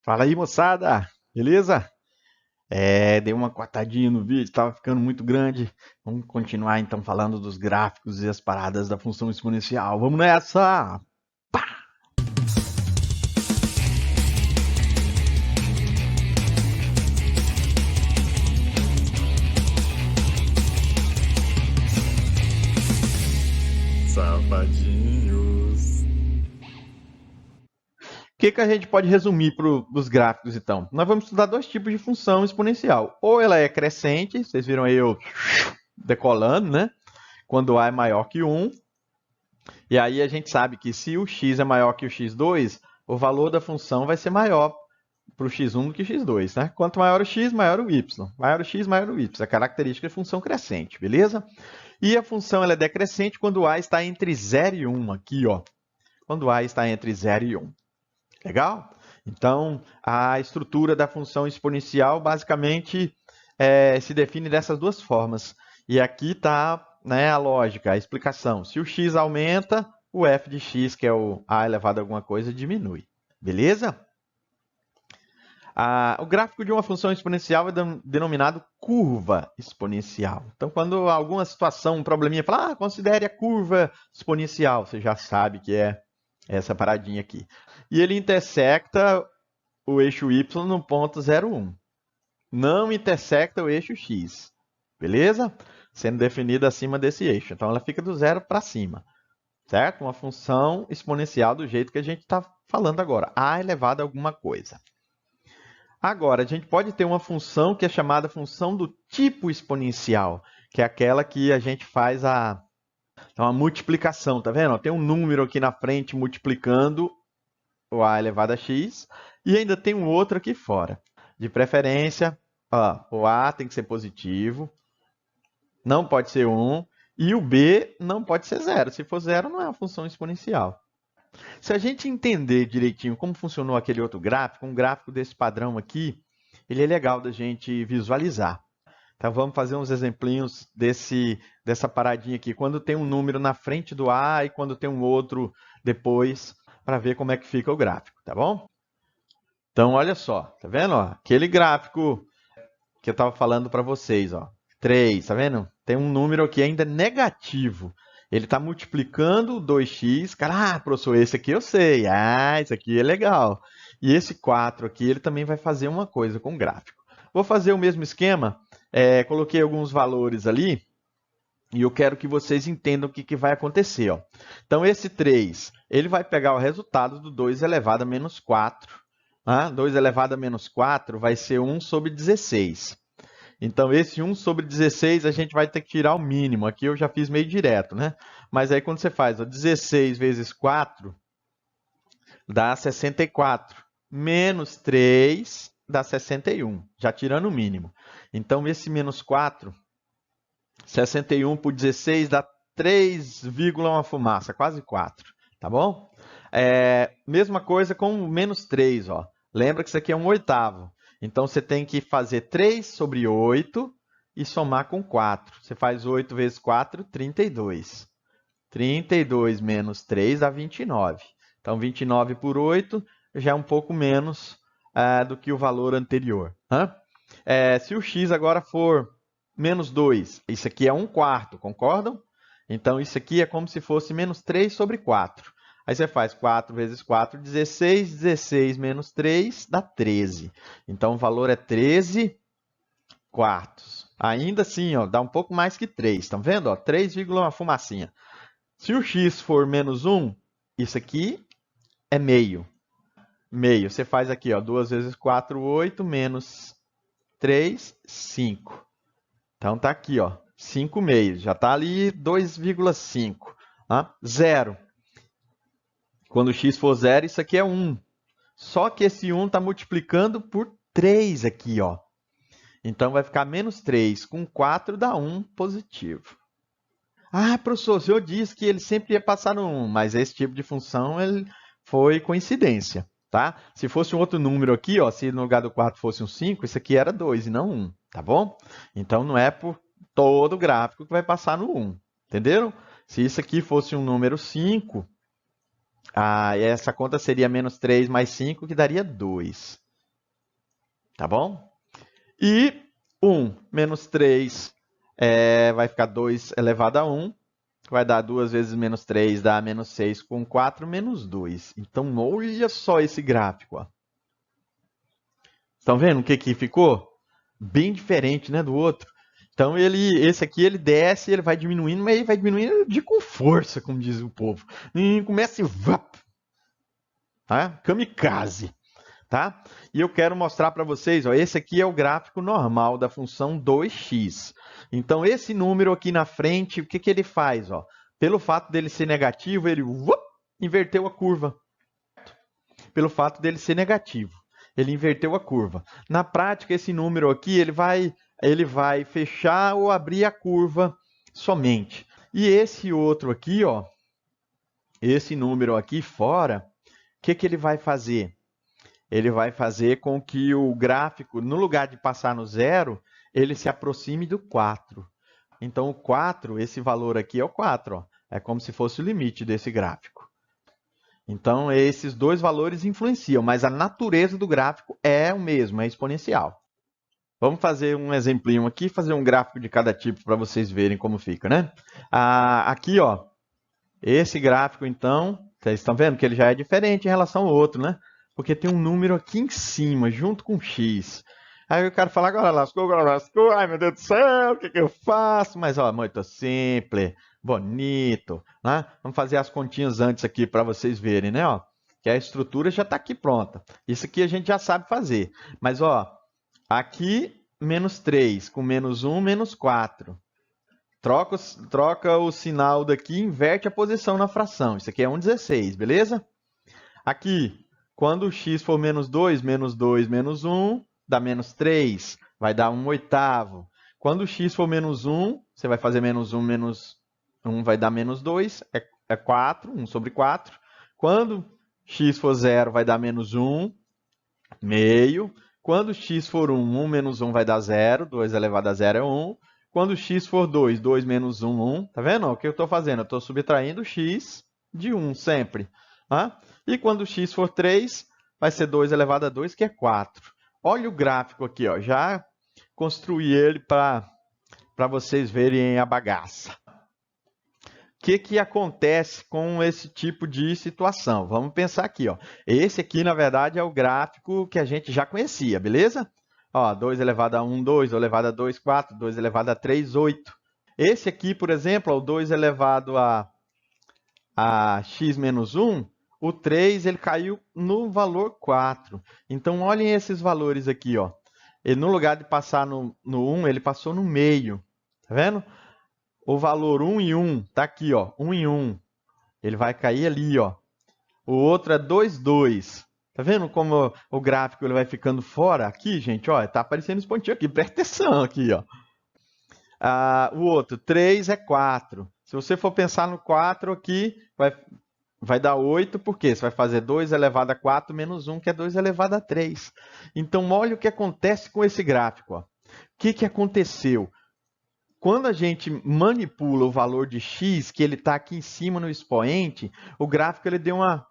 Fala aí, moçada! Beleza? Dei uma cortadinha no vídeo, estava ficando muito grande. Vamos continuar então falando dos gráficos e as paradas da função exponencial. Vamos nessa! Safadinhos. O que a gente pode resumir dos gráficos então? Nós vamos estudar dois tipos de função exponencial. Ou ela é crescente, vocês viram aí eu decolando, né? Quando A é maior que 1. E aí a gente sabe que se o x é maior que o x2, o valor da função vai ser maior para o x1 do que o x2, né? Quanto maior o x, maior o y. Maior o x, maior o y. A característica é função crescente, beleza? E a função ela é decrescente quando A está entre 0 e 1, aqui, ó. Quando A está entre 0 e 1. Legal? Então, a estrutura da função exponencial basicamente se define dessas duas formas. E aqui está, né, a lógica, a explicação. Se o x aumenta, o f de x, que é o a elevado a alguma coisa, diminui. Beleza? O gráfico de uma função exponencial é denominado curva exponencial. Então, quando alguma situação, um probleminha, fala, considere a curva exponencial, você já sabe que é essa paradinha aqui. E ele intersecta o eixo y no ponto 0,1. Não intersecta o eixo x. Beleza? Sendo definida acima desse eixo. Então, ela fica do zero para cima. Certo? Uma função exponencial do jeito que a gente está falando agora. A elevado a alguma coisa. Agora, a gente pode ter uma função que é chamada função do tipo exponencial, que é aquela que a gente faz uma multiplicação, tá vendo? Tem um número aqui na frente multiplicando o a elevado a x, e ainda tem um outro aqui fora. De preferência, o a tem que ser positivo, não pode ser 1, e o b não pode ser 0. Se for 0, não é uma função exponencial. Se a gente entender direitinho como funcionou aquele outro gráfico, um gráfico desse padrão aqui, ele é legal da gente visualizar. Então, vamos fazer uns exemplinhos dessa paradinha aqui. Quando tem um número na frente do A e quando tem um outro depois, para ver como é que fica o gráfico, tá bom? Então, olha só, tá vendo? Aquele gráfico que eu estava falando para vocês, 3, tá vendo? Tem um número aqui ainda negativo. Ele está multiplicando o 2x. Cara, professor, esse aqui eu sei. Esse aqui é legal. E esse 4 aqui, ele também vai fazer uma coisa com o gráfico. Vou fazer o mesmo esquema. Coloquei alguns valores ali. E eu quero que vocês entendam o que vai acontecer. Então, esse 3, ele vai pegar o resultado do 2 elevado a menos 4. 2 elevado a menos 4 vai ser 1 sobre 16. Então, esse 1 sobre 16, a gente vai ter que tirar o mínimo. Aqui eu já fiz meio direto, né? Mas aí, quando você faz 16 vezes 4, dá 64. Menos 3 dá 61, já tirando o mínimo. Então, esse menos 4, 61 por 16 dá 3, uma fumaça, quase 4. Tá bom? Mesma coisa com o menos 3. Lembra que isso aqui é um oitavo. Então, você tem que fazer 3 sobre 8 e somar com 4. Você faz 8 vezes 4, 32. 32 menos 3 dá 29. Então, 29 por 8 já é um pouco menos do que o valor anterior. Se o x agora for menos 2, isso aqui é 1/4, concordam? Então, isso aqui é como se fosse menos 3 sobre 4. Aí você faz 4 vezes 4, 16. 16 menos 3 dá 13. Então, o valor é 13 quartos. Ainda assim, dá um pouco mais que 3. Estão vendo? 3, uma fumacinha. Se o x for menos 1, isso aqui é meio. Meio. Você faz aqui, 2 vezes 4, 8, menos 3, 5. Então, está aqui, 5 meios. Já está ali 2,5. 0. Quando x for 0, isso aqui é 1. Só que esse 1 está multiplicando por 3 aqui. Então, vai ficar menos 3. Com 4 dá 1 positivo. Professor, o senhor disse que ele sempre ia passar no 1, mas esse tipo de função ele foi coincidência. Tá? Se fosse um outro número aqui, se no lugar do 4 fosse um 5, isso aqui era 2 e não 1. Tá bom? Então, não é por todo o gráfico que vai passar no 1. Entenderam? Se isso aqui fosse um número 5... essa conta seria menos 3 mais 5, que daria 2. tá bom? E 1 menos 3 vai ficar 2 elevado a 1. Vai dar 2 vezes menos 3, dá menos 6 com 4 menos 2. Então, olha só esse gráfico. Ó. Estão vendo o que ficou? Bem diferente, né, do outro. Então, esse aqui ele desce, ele vai diminuindo, mas ele vai diminuindo com força, como diz o povo. E começa e tá? Kamikaze. Tá? E eu quero mostrar para vocês, ó, esse aqui é o gráfico normal da função 2x. Então, esse número aqui na frente, o que ele faz? Ó? Pelo fato dele ser negativo, ele inverteu a curva. Pelo fato dele ser negativo, ele inverteu a curva. Na prática, esse número aqui, ele vai fechar ou abrir a curva somente. E esse outro aqui, ó, esse número aqui fora, o que ele vai fazer? Ele vai fazer com que o gráfico, no lugar de passar no zero, ele se aproxime do 4. Então, o 4, esse valor aqui é o 4. Ó. É como se fosse o limite desse gráfico. Então, esses dois valores influenciam, mas a natureza do gráfico é o mesmo, é exponencial. Vamos fazer um exemplinho aqui, fazer um gráfico de cada tipo para vocês verem como fica, né? Aqui, ó, esse gráfico, então, vocês estão vendo que ele já é diferente em relação ao outro, né? Porque tem um número aqui em cima, junto com x. Aí eu quero falar, agora lascou, ai meu Deus do céu, o que eu faço? Mas, ó, muito simples, bonito, né? Vamos fazer as continhas antes aqui para vocês verem, né? Ó, que a estrutura já está aqui pronta. Isso aqui a gente já sabe fazer. Mas, ó, aqui, menos 3, com menos 1, menos 4. Troca o sinal daqui, inverte a posição na fração. Isso aqui é 1,16, beleza? Aqui, quando o x for menos 2, menos 1, dá menos 3, vai dar 1/8. Quando o x for menos 1, você vai fazer menos 1 vai dar menos 2, é 4, 1 sobre 4. Quando x for 0, vai dar menos 1, meio. Quando x for 1, 1 menos 1 vai dar 0, 2 elevado a 0 é 1. Quando x for 2, 2 menos 1, 1. Tá vendo? O que eu estou fazendo? Eu estou subtraindo x de 1 sempre. Tá? E quando x for 3, vai ser 2 elevado a 2, que é 4. Olha o gráfico aqui, ó. Já construí ele para vocês verem a bagaça. O que acontece com esse tipo de situação? Vamos pensar aqui, ó. Esse aqui, na verdade, é o gráfico que a gente já conhecia, beleza? Ó, 2 elevado a 1, 2, 2 elevado a 2, 4, 2 elevado a 3, 8. Esse aqui, por exemplo, ó, o 2 elevado a x menos 1, o 3 ele caiu no valor 4. Então, olhem esses valores aqui. Ó. Ele, no lugar de passar no 1, ele passou no meio. Tá vendo? O valor 1 e 1 está aqui, ó, 1 e 1. Ele vai cair ali. Ó. O outro é 2, 2. Tá vendo como o gráfico ele vai ficando fora? Aqui, gente, ó, tá aparecendo os pontinhos aqui. Presta atenção aqui, ó. O outro, 3 é 4. Se você for pensar no 4 aqui, vai dar 8, por quê? Você vai fazer 2 elevado a 4 menos 1, que é 2 elevado a 3. Então, olha o que acontece com esse gráfico. Ó. O que aconteceu? Quando a gente manipula o valor de x, que ele está aqui em cima no expoente, o gráfico ele deu uma...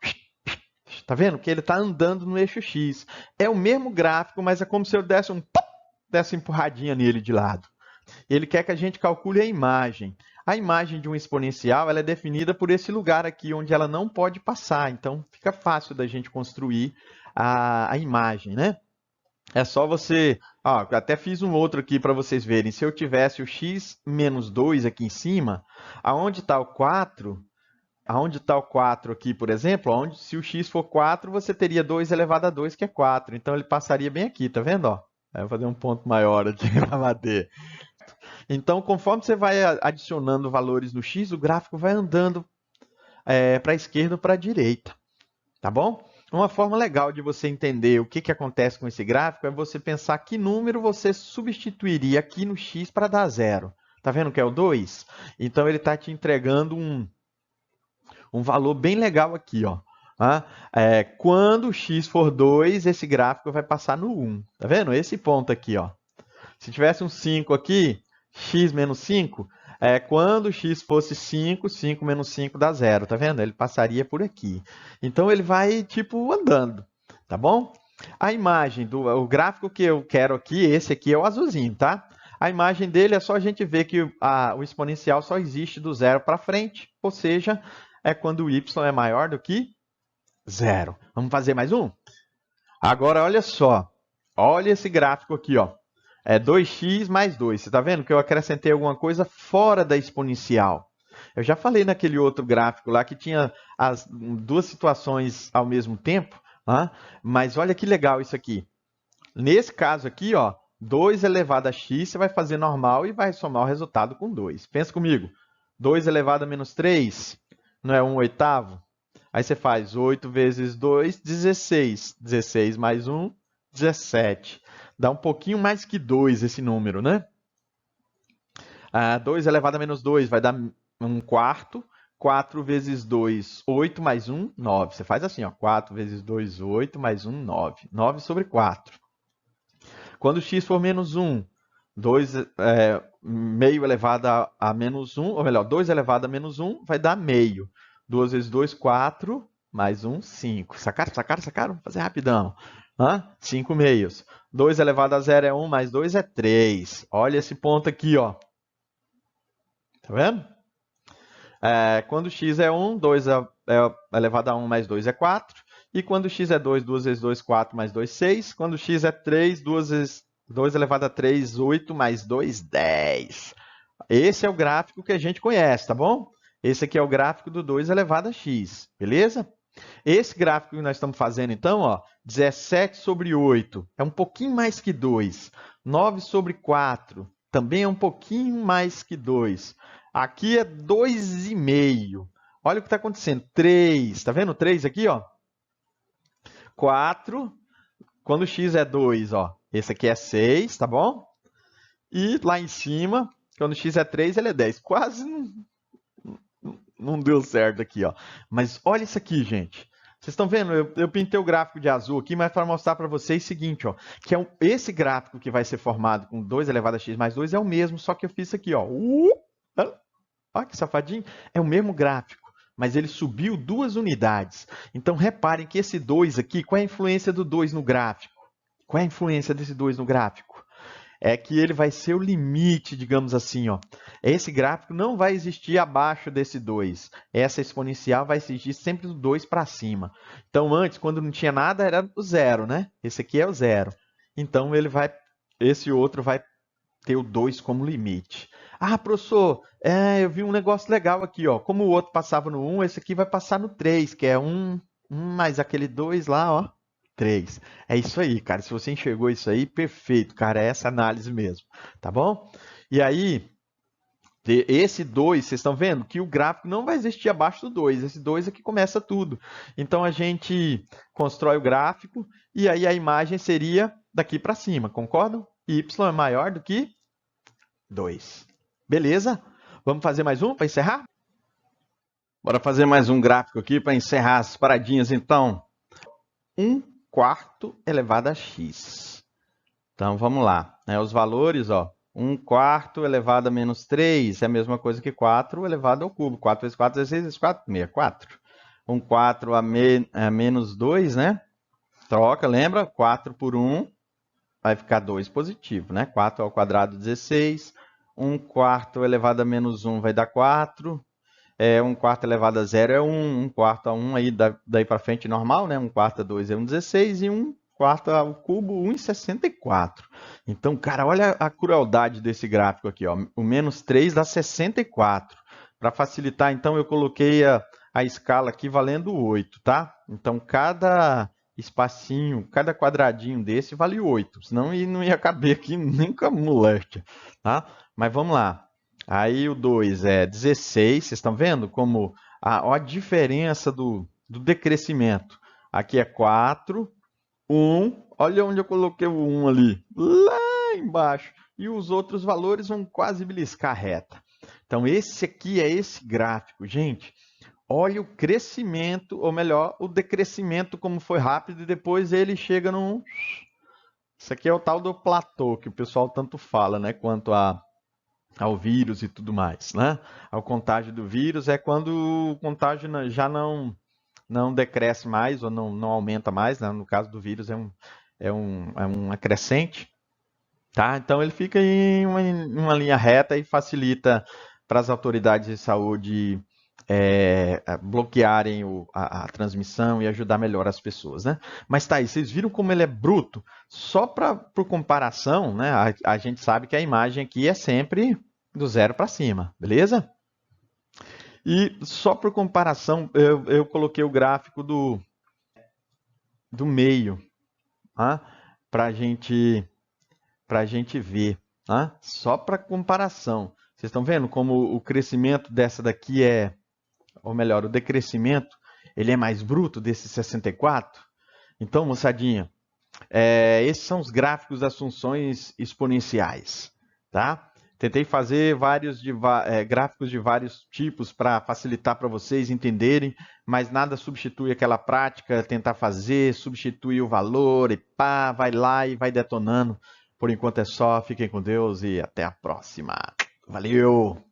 Tá vendo? Que ele está andando no eixo x. É o mesmo gráfico, mas é como se eu desse uma empurradinha nele de lado. Ele quer que a gente calcule a imagem. A imagem de um exponencial ela é definida por esse lugar aqui, onde ela não pode passar. Então, fica fácil da gente construir a imagem, né? É só você... Ó, até fiz um outro aqui para vocês verem. Se eu tivesse o x menos 2 aqui em cima, aonde está o 4... Aonde está o 4 aqui, por exemplo? Se o x for 4, você teria 2 elevado a 2, que é 4. Então, ele passaria bem aqui, tá vendo? Ó? Eu vou fazer um ponto maior aqui na madeira. Então, conforme você vai adicionando valores no x, o gráfico vai andando para a esquerda ou para a direita. Tá bom? Uma forma legal de você entender o que acontece com esse gráfico é você pensar que número você substituiria aqui no x para dar 0. Tá vendo que é o 2? Então, ele está te entregando um valor bem legal aqui, ó. Quando o x for 2, esse gráfico vai passar no 1. Tá vendo? Esse ponto aqui, ó. Se tivesse um 5 aqui, x menos 5, quando x fosse 5, 5 menos 5 dá 0. Tá vendo? Ele passaria por aqui. Então, ele vai, tipo, andando. Tá bom? A imagem o gráfico que eu quero aqui, esse aqui é o azulzinho, tá? A imagem dele é só a gente ver que o exponencial só existe do zero para frente, ou seja, é quando o y é maior do que zero. Vamos fazer mais um? Agora, olha só. Olha esse gráfico aqui, ó. É 2x mais 2. Você está vendo que eu acrescentei alguma coisa fora da exponencial? Eu já falei naquele outro gráfico lá que tinha as duas situações ao mesmo tempo, tá? Mas olha que legal isso aqui. Nesse caso aqui, ó, 2 elevado a x, você vai fazer normal e vai somar o resultado com 2. Pensa comigo. 2 elevado a menos 3 não é 1/8? Aí você faz 8 vezes 2, 16. 16 mais 1, 17. Dá um pouquinho mais que 2 esse número, né? 2 elevado a menos 2 vai dar 1/4. 4 vezes 2, 8 mais 1, 9. Você faz assim, ó, 4 vezes 2, 8 mais 1, 9. 9 sobre 4. Quando x for menos 1, 2 meio elevado a menos 1, ou melhor, 2 elevado a menos 1 vai dar meio. 2 vezes 2, 4, mais 1, 5. Sacaram, sacaram, sacaram? Vou fazer rapidão. 5 meios. 2 elevado a 0 é 1, mais 2 é 3. Olha esse ponto aqui, ó. Tá vendo? Quando x é 1, 2 elevado a 1 mais 2 é 4. E quando x é 2, 2 vezes 2, 4 mais 2, 6. Quando x é 3, 2 vezes 2 elevado a 3, 8 mais 2, 10. Esse é o gráfico que a gente conhece, tá bom? Esse aqui é o gráfico do 2 elevado a x, beleza? Esse gráfico que nós estamos fazendo, então, ó, 17 sobre 8 é um pouquinho mais que 2. 9 sobre 4 também é um pouquinho mais que 2. Aqui é 2,5. Olha o que está acontecendo. 3, tá vendo 3 aqui, ó? 4, quando x é 2, ó, esse aqui é 6, tá bom? E lá em cima, quando x é 3, ele é 10. Quase não deu certo aqui, ó. Mas olha isso aqui, gente. Vocês estão vendo? Eu pintei o gráfico de azul aqui, mas para mostrar para vocês o seguinte, ó, que é esse gráfico que vai ser formado com 2 elevado a x mais 2 é o mesmo, só que eu fiz isso aqui, ó. Olha que safadinho. É o mesmo gráfico, mas ele subiu 2 unidades. Então, reparem que esse 2 aqui, qual é a influência do 2 no gráfico? Qual é a influência desse 2 no gráfico? É que ele vai ser o limite, digamos assim, ó. Esse gráfico não vai existir abaixo desse 2. Essa exponencial vai existir sempre do 2 para cima. Então, antes, quando não tinha nada, era o zero, né? Esse aqui é o zero. Então, esse outro vai ter o 2 como limite. Ah, professor, eu vi um negócio legal aqui, ó. Como o outro passava no 1, esse aqui vai passar no 3, que é 1 mais aquele 2 lá, ó. 3. É isso aí, cara. Se você enxergou isso aí, perfeito, cara. É essa análise mesmo, tá bom? E aí, esse 2, vocês estão vendo que o gráfico não vai existir abaixo do 2. Esse 2 é que começa tudo. Então, a gente constrói o gráfico e aí a imagem seria daqui para cima, concordam? Y é maior do que 2. Beleza? Vamos fazer mais um para encerrar? Bora fazer mais um gráfico aqui para encerrar as paradinhas, então. 1/4 elevado a x. Então, vamos lá. Os valores, ó. 1/4 elevado a menos 3 é a mesma coisa que 4 elevado ao cubo. 4 vezes 4, 16 vezes 4, 64. 1/4 a menos 2, né? Troca, lembra? 4 por 1 vai ficar 2 positivo, né? 4 ao quadrado, 16. 1/4 elevado a menos 1 vai dar 4. 1/4 elevado a 0 é 1. 1/4 a 1, aí daí para frente normal, né? 1/4 a 2 é 1,16 e 1/4 ao cubo, 1,64. Então, cara, olha a crueldade desse gráfico aqui, ó. O menos 3 dá 64. Para facilitar, então, eu coloquei a escala aqui valendo 8, tá? Então, cada espacinho, cada quadradinho desse vale 8. Senão não ia caber aqui nem com a moléstia, tá? Mas vamos lá. Aí o 2 é 16, vocês estão vendo como a diferença do decrescimento. Aqui é 4, 1, olha onde eu coloquei o 1 ali, lá embaixo. E os outros valores vão quase beliscar a reta. Então esse aqui é esse gráfico, gente. Olha o crescimento, ou melhor, o decrescimento como foi rápido e depois ele chega num... Isso aqui é o tal do platô, que o pessoal tanto fala, né? Quanto ao vírus e tudo mais, né? Ao contágio do vírus é quando o contágio já não não decresce mais ou não aumenta mais, né? No caso do vírus é um acrescente, tá? Então ele fica em uma linha reta e facilita para as autoridades de saúde bloquearem a transmissão e ajudar melhor as pessoas, né? Mas tá aí, vocês viram como ele é bruto? Só por comparação, né? A gente sabe que a imagem aqui é sempre do zero para cima, beleza? E só por comparação, eu coloquei o gráfico do meio, tá? Para a gente ver, tá? Só para comparação. Vocês estão vendo como o crescimento dessa daqui ou melhor, o decrescimento, ele é mais bruto desse 64? Então, moçadinha, esses são os gráficos das funções exponenciais, tá? Tentei fazer gráficos de vários tipos para facilitar para vocês entenderem, mas nada substitui aquela prática, tentar fazer, substituir o valor e pá, vai lá e vai detonando. Por enquanto é só, fiquem com Deus e até a próxima. Valeu!